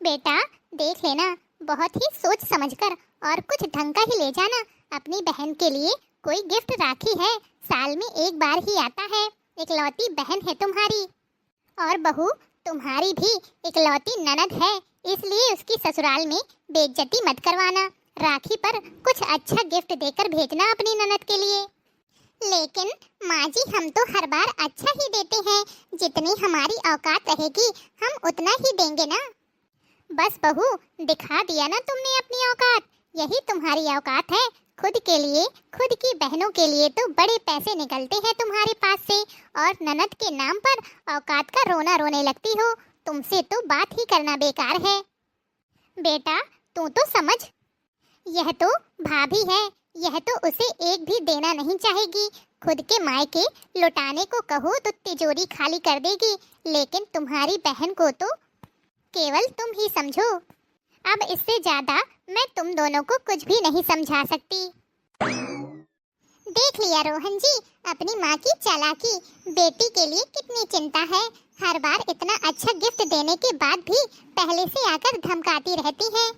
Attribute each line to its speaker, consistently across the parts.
Speaker 1: बेटा देख लेना, बहुत ही सोच समझकर और कुछ ढंग का ही ले जाना। अपनी बहन के लिए कोई गिफ्ट राखी है, साल में एक बार ही आता है। इकलौती बहन है तुम्हारी, और बहू तुम्हारी भी इकलौती ननद है, इसलिए उसकी ससुराल में बेइज्जती मत करवाना। राखी पर कुछ अच्छा गिफ्ट देकर भेजना अपनी ननद के लिए। लेकिन माँ जी, हम तो हर बार अच्छा ही देते हैं, जितनी हमारी औकात रहेगी हम उतना ही देंगे ना। बस बहू, दिखा दिया ना तुमने अपनी औकात, यही तुम्हारी औकात है। खुद के लिए, खुद की बहनों के लिए तो बड़े पैसे निकलते हैं तुम्हारे पास से, और ननद के नाम पर औकात का रोना रोने लगती हो। तुमसे तो बात ही करना बेकार है। बेटा तू तो समझ, यह तो भाभी है, यह तो उसे एक भी देना नहीं चाहेगी। खुद के मायके लुटाने को कहो तो तिजोरी खाली कर देगी, लेकिन तुम्हारी बहन को तो केवल तुम ही समझो। अब इससे ज्यादा मैं तुम दोनों को कुछ भी नहीं समझा सकती। देख लिया रोहन जी, अपनी माँ की चालाकी। बेटी के लिए कितनी चिंता है, हर बार इतना अच्छा गिफ्ट देने के बाद भी पहले से आकर धमकाती रहती है।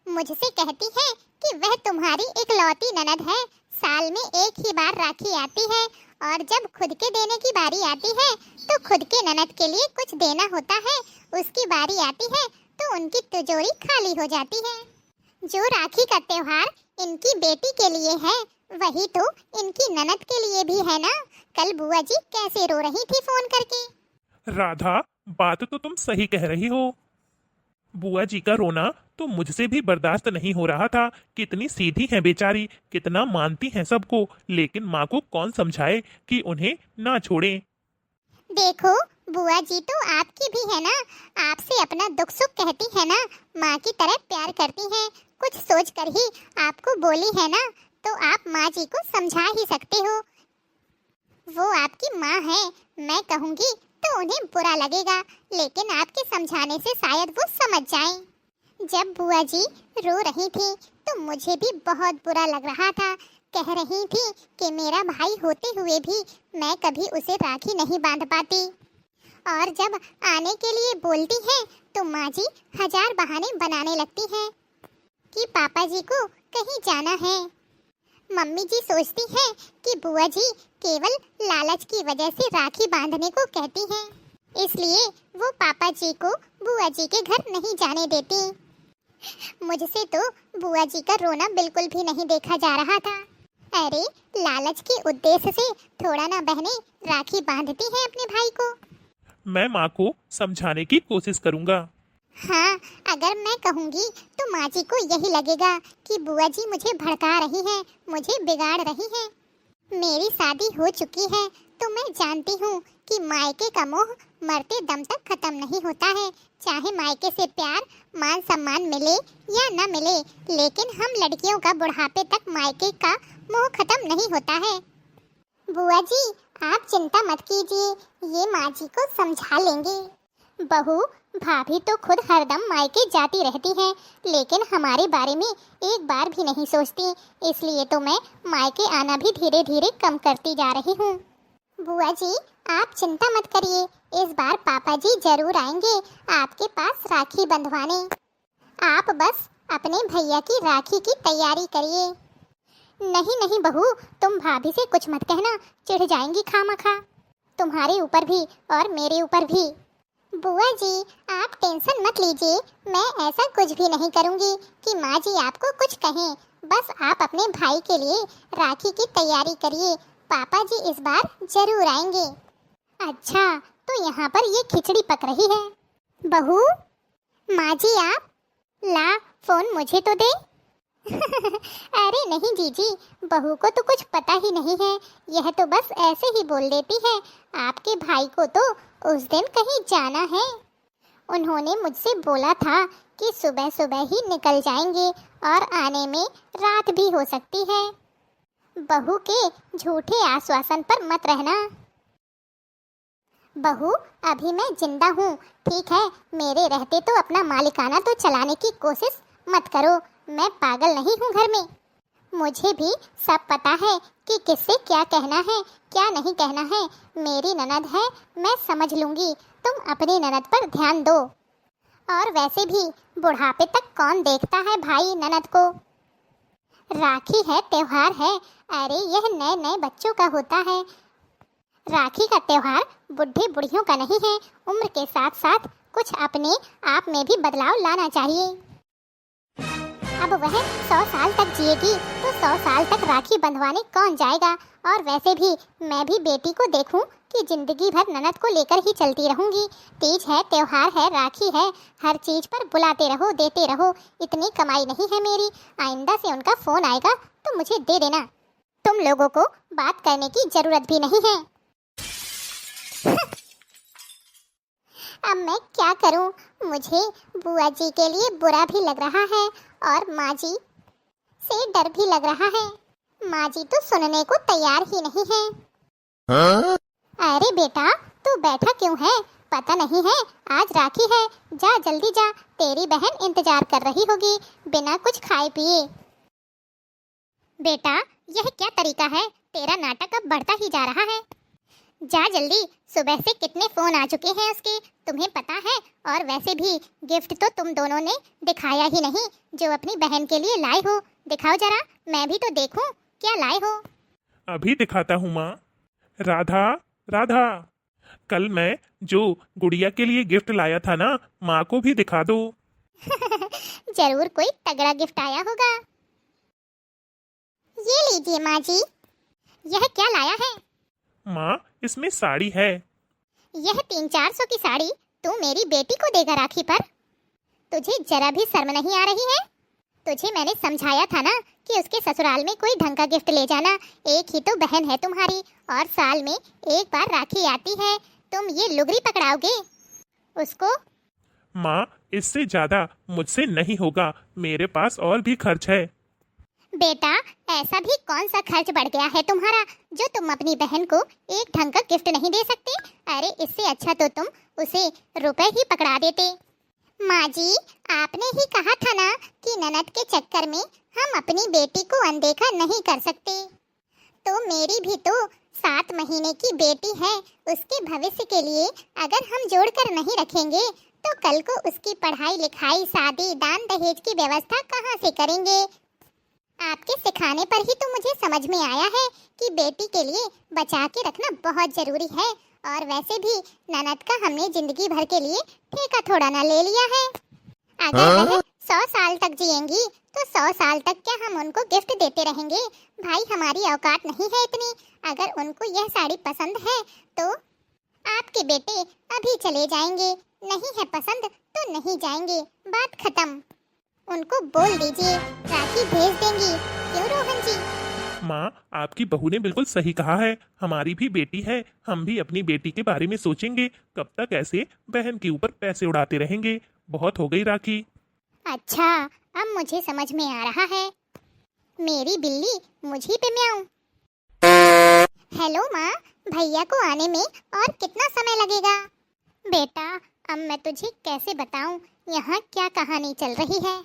Speaker 1: मुझसे कहती है कि वह तुम्हारी इकलौती ननद है, साल में एक ही बार राखी आती है, और जब खुद के देने की बारी आती है तो खुद के ननद के लिए कुछ देना होता है। उसकी बारी आती है तो उनकी तिजोरी खाली हो जाती है। जो राखी का त्योहार इनकी बेटी के लिए है, वही तो इनकी ननद के लिए भी है ना। कल बुआ जी कैसे रो रही थी फोन करके।
Speaker 2: राधा, बात तो तुम सही कह रही हो। बुआ जी का रोना तो मुझसे भी बर्दाश्त नहीं हो रहा था। कितनी सीधी हैं बेचारी, कितना मानती हैं सबको, लेकिन माँ को कौन समझाए कि उन्हें ना छोड़ें।
Speaker 1: देखो बुआ जी तो आपकी भी है ना, आपसे अपना दुख सुख कहती है ना, माँ की तरह प्यार करती हैं। कुछ सोच कर ही आपको बोली है ना, तो आप माँ जी को समझा ही सकते हो। वो आपकी माँ है, मैं कहूँगी तो उन्हें बुरा लगेगा, लेकिन आपके समझाने से शायद वो समझ जाएं। जब बुआ जी रो रही थी तो मुझे भी बहुत बुरा लग रहा था। कह रही थी कि मेरा भाई होते हुए भी मैं कभी उसे राखी नहीं बांध पाती, और जब आने के लिए बोलती है तो माँ जी हजार बहाने बनाने लगती हैं कि पापा जी को कहीं जाना है। मम्मी जी सोचती हैं कि बुआ जी केवल लालच की वजह से राखी बांधने को कहती हैं, इसलिए वो पापा जी को बुआ जी के घर नहीं जाने देती। मुझसे तो बुआ जी का रोना बिल्कुल भी नहीं देखा जा रहा था। अरे लालच के उद्देश्य से थोड़ा ना बहने राखी बांधती हैं अपने भाई को।
Speaker 2: मैं माँ को समझाने की कोशिश करूँगा।
Speaker 1: हाँ, अगर मैं कहूँगी तो माँ जी को यही लगेगा कि बुआ जी मुझे भड़का रही हैं, मुझे बिगाड़ रही हैं। मेरी शादी हो चुकी है तो मैं जानती हूँ कि मायके का मोह मरते दम तक खत्म नहीं होता है। चाहे मायके से प्यार मान सम्मान मिले या न मिले, लेकिन हम लड़कियों का बुढ़ापे तक मायके का मोह खत्म नहीं होता है। बुआ जी आप चिंता मत कीजिए, ये माँ जी को समझा लेंगे। बहू, भाभी तो खुद हरदम मायके जाती रहती हैं, लेकिन हमारे बारे में एक बार भी नहीं सोचती, इसलिए तो मैं मायके आना भी धीरे धीरे कम करती जा रही हूँ। बुआ जी आप चिंता मत करिए, इस बार पापा जी जरूर आएंगे आपके पास राखी बंधवाने। आप बस अपने भैया की राखी की तैयारी करिए। नहीं नहीं बहू, तुम भाभी से कुछ मत कहना, चिढ़ जाएंगी खामखा, तुम्हारे ऊपर भी और मेरे ऊपर भी। बुआ जी आप टेंशन मत लीजिए, मैं ऐसा कुछ भी नहीं करूंगी कि माँ जी आपको कुछ कहें। बस आप अपने भाई के लिए राखी की तैयारी करिए, पापा जी इस बार जरूर आएंगे। अच्छा, तो यहाँ पर ये खिचड़ी पक रही है। बहू, माँ जी आप ला फोन मुझे तो दे। अरे नहीं जीजी, बहू को तो कुछ पता ही नहीं है, यह तो बस ऐसे ही बोल देती है। आपके भाई को तो उस दिन कहीं जाना है, उन्होंने मुझसे बोला था कि सुबह सुबह ही निकल जाएंगे और आने में रात भी हो सकती है। बहू के झूठे आश्वासन पर मत रहना। बहू अभी मैं जिंदा हूँ, ठीक है, मेरे रहते तो अपना मालिकाना तो चलाने की कोशिश मत करो। मैं पागल नहीं हूँ घर में, मुझे भी सब पता है कि किससे क्या कहना है क्या नहीं कहना है। मेरी ननद है, मैं समझ लूँगी, तुम अपनी ननद पर ध्यान दो। और वैसे भी बुढ़ापे तक कौन देखता है भाई ननद को। राखी है, त्योहार है, अरे यह नए नए बच्चों का होता है। राखी का त्योहार बुढ़े बुढ़ियों का नहीं है। उम्र के साथ साथ कुछ अपने आप में भी बदलाव लाना चाहिए। अब वह 100 साल तक जिएगी तो 100 साल तक राखी बंधवाने कौन जाएगा। और वैसे भी मैं भी बेटी को देखूं कि जिंदगी भर ननद को लेकर ही चलती रहूंगी। तीज है, त्योहार है, राखी है, हर चीज पर बुलाते रहो, देते रहो। इतनी कमाई नहीं है मेरी। आइंदा से उनका फोन आएगा तो मुझे दे देना। तुम लोगों को बात करने की जरूरत भी नहीं है। अब मैं क्या करूं? मुझे बुआ जी के लिए बुरा भी लग रहा है और माँ जी से डर भी लग रहा है। माँ जी तो सुनने को तैयार ही नहीं है। हाँ? अरे बेटा, तू बैठा क्यों है? पता नहीं है आज राखी है? जा जल्दी जा, तेरी बहन इंतजार कर रही होगी बिना कुछ खाए पिए। बेटा, यह क्या तरीका है? तेरा नाटक अब बढ़ता ही जा रहा है। जा जल्दी, सुबह से कितने फोन आ चुके हैं उसके, तुम्हें पता है। और वैसे भी गिफ्ट तो तुम दोनों ने दिखाया ही नहीं जो अपनी बहन के लिए लाए हो। दिखाओ जरा, मैं भी तो देखूं क्या लाए हो।
Speaker 2: अभी दिखाता हूँ माँ। राधा, राधा, कल मैं जो गुड़िया के लिए गिफ्ट लाया था ना, माँ को भी दिखा दो।
Speaker 1: जरूर कोई तगड़ा गिफ्ट आया होगा। ये लीजिए माँ जी। यह क्या लाया है?
Speaker 2: माँ, इसमें साड़ी है।
Speaker 1: यह 300-400 की साड़ी तू मेरी बेटी को देगा राखी पर? तुझे जरा भी शर्म नहीं आ रही है? तुझे मैंने समझाया था ना कि उसके ससुराल में कोई ढंग का गिफ्ट ले जाना। एक ही तो बहन है तुम्हारी और साल में एक बार राखी आती है, तुम ये लुगड़ी पकड़ाओगे उसको?
Speaker 2: माँ, इससे ज्यादा मुझसे नहीं होगा, मेरे पास और भी खर्च है।
Speaker 1: बेटा, ऐसा भी कौन सा खर्च बढ़ गया है तुम्हारा जो तुम अपनी बहन को एक ढंग का गिफ्ट नहीं दे सकते? अरे इससे अच्छा तो तुम उसे रुपए ही पकड़ा देते। माँ जी, आपने ही कहा था ना कि ननद के चक्कर में हम अपनी बेटी को अनदेखा नहीं कर सकते। तो मेरी भी तो 7 महीने की बेटी है। उसके भविष्य के लिए अगर हम जोड़कर नहीं रखेंगे तो कल को उसकी पढ़ाई लिखाई, शादी, दान दहेज की व्यवस्था कहाँ से करेंगे? आपके सिखाने पर ही तो मुझे समझ में आया है कि बेटी के लिए बचा के रखना बहुत जरूरी है। और वैसे भी ननद का हमने जिंदगी भर के लिए ठेका थोड़ा ना ले लिया है। अगर वह 100 साल तक जिएंगी तो 100 साल तक क्या हम उनको गिफ्ट देते रहेंगे? भाई, हमारी औकात नहीं है इतनी। अगर उनको यह साड़ी पसंद है तो आपके बेटे अभी चले जाएंगे, नहीं है पसंद तो नहीं जाएंगे, बात खत्म। उनको बोल दीजिए राखी भेज देंगी। क्यों रोहन जी?
Speaker 2: माँ, आपकी बहू ने बिल्कुल सही कहा है। हमारी भी बेटी है, हम भी अपनी बेटी के बारे में सोचेंगे। कब तक ऐसे बहन के ऊपर पैसे उड़ाते रहेंगे? बहुत हो गई राखी।
Speaker 1: अच्छा, अब मुझे समझ में आ रहा है। मेरी बिल्ली मुझी पे म्याऊं। हेलो माँ, भैया को आने में और कितना समय लगेगा? बेटा, अब मैं तुझे कैसे बताऊं यहाँ क्या कहानी चल रही है।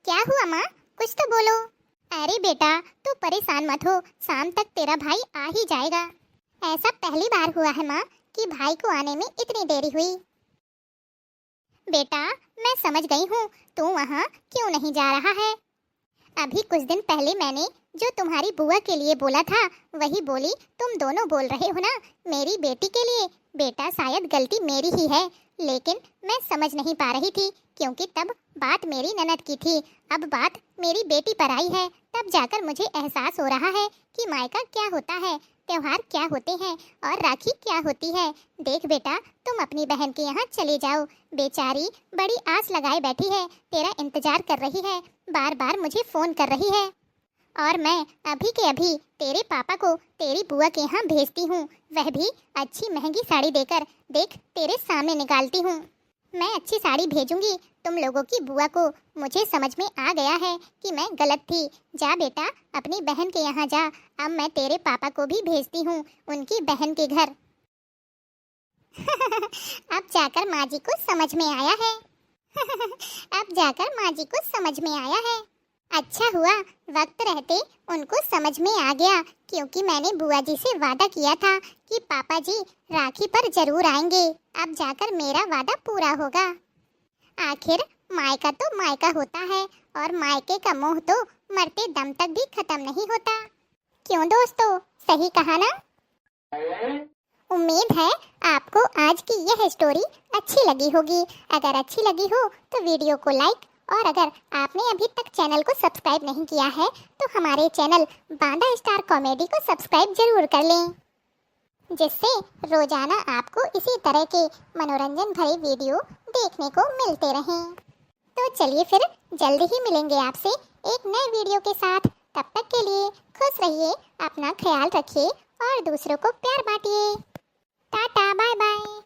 Speaker 1: क्या हुआ माँ, कुछ तो बोलो। अरे बेटा, तू परेशान मत हो, शाम तक तेरा भाई आ ही जाएगा। ऐसा पहली बार हुआ है माँ कि भाई को आने में इतनी देरी हुई। बेटा, मैं समझ गई हूँ तू वहाँ क्यों नहीं जा रहा है। अभी कुछ दिन पहले मैंने जो तुम्हारी बुआ के लिए बोला था वही बोली तुम दोनों बोल रहे हो ना मेरी बेटी के लिए। बेटा, शायद गलती मेरी ही है, लेकिन मैं समझ नहीं पा रही थी क्योंकि तब बात मेरी ननद की थी। अब बात मेरी बेटी पर आई है, तब जाकर मुझे एहसास हो रहा है कि मायका क्या होता है, त्योहार क्या होते हैं और राखी क्या होती है। देख बेटा, तुम अपनी बहन के यहाँ चले जाओ। बेचारी बड़ी आस लगाए बैठी है, तेरा इंतजार कर रही है, बार बार मुझे फोन कर रही है। और मैं अभी के अभी तेरे पापा को तेरी बुआ के यहाँ भेजती हूँ, वह भी अच्छी महंगी साड़ी देकर। देख, तेरे सामने निकालती हूँ। मैं अच्छी साड़ी भेजूंगी तुम लोगों की बुआ को। मुझे समझ में आ गया है कि मैं गलत थी। जा बेटा, अपनी बहन के यहाँ जा। अब मैं तेरे पापा को भी भेजती हूँ उनकी बहन के घर। अब जाकर माँ जी को समझ में आया है। अब जाकर माँ जी को समझ में आया है। अच्छा हुआ वक्त रहते उनको समझ में आ गया, क्योंकि मैंने बुआ जी से वादा किया था कि पापा जी राखी पर जरूर आएंगे। अब जाकर मेरा वादा पूरा होगा। आखिर मायका तो मायका होता है और मायके का मोह तो मरते दम तक भी खत्म नहीं होता। क्यों दोस्तों, सही कहा ना? उम्मीद है आपको आज की यह स्टोरी अच्छी लगी होगी। अगर अच्छी लगी हो तो वीडियो को लाइक, और अगर आपने अभी तक चैनल को सब्सक्राइब नहीं किया है तो हमारे चैनल बांदा स्टार कॉमेडी को सब्सक्राइब जरूर कर लें, जिससे रोजाना आपको इसी तरह के मनोरंजन भरे वीडियो देखने को मिलते रहें। तो चलिए फिर जल्दी ही मिलेंगे आपसे एक नए वीडियो के साथ। तब तक के लिए खुश रहिए, अपना ख्याल रखिए और दूसरों को प्यार बांटिए। Tata, bye bye.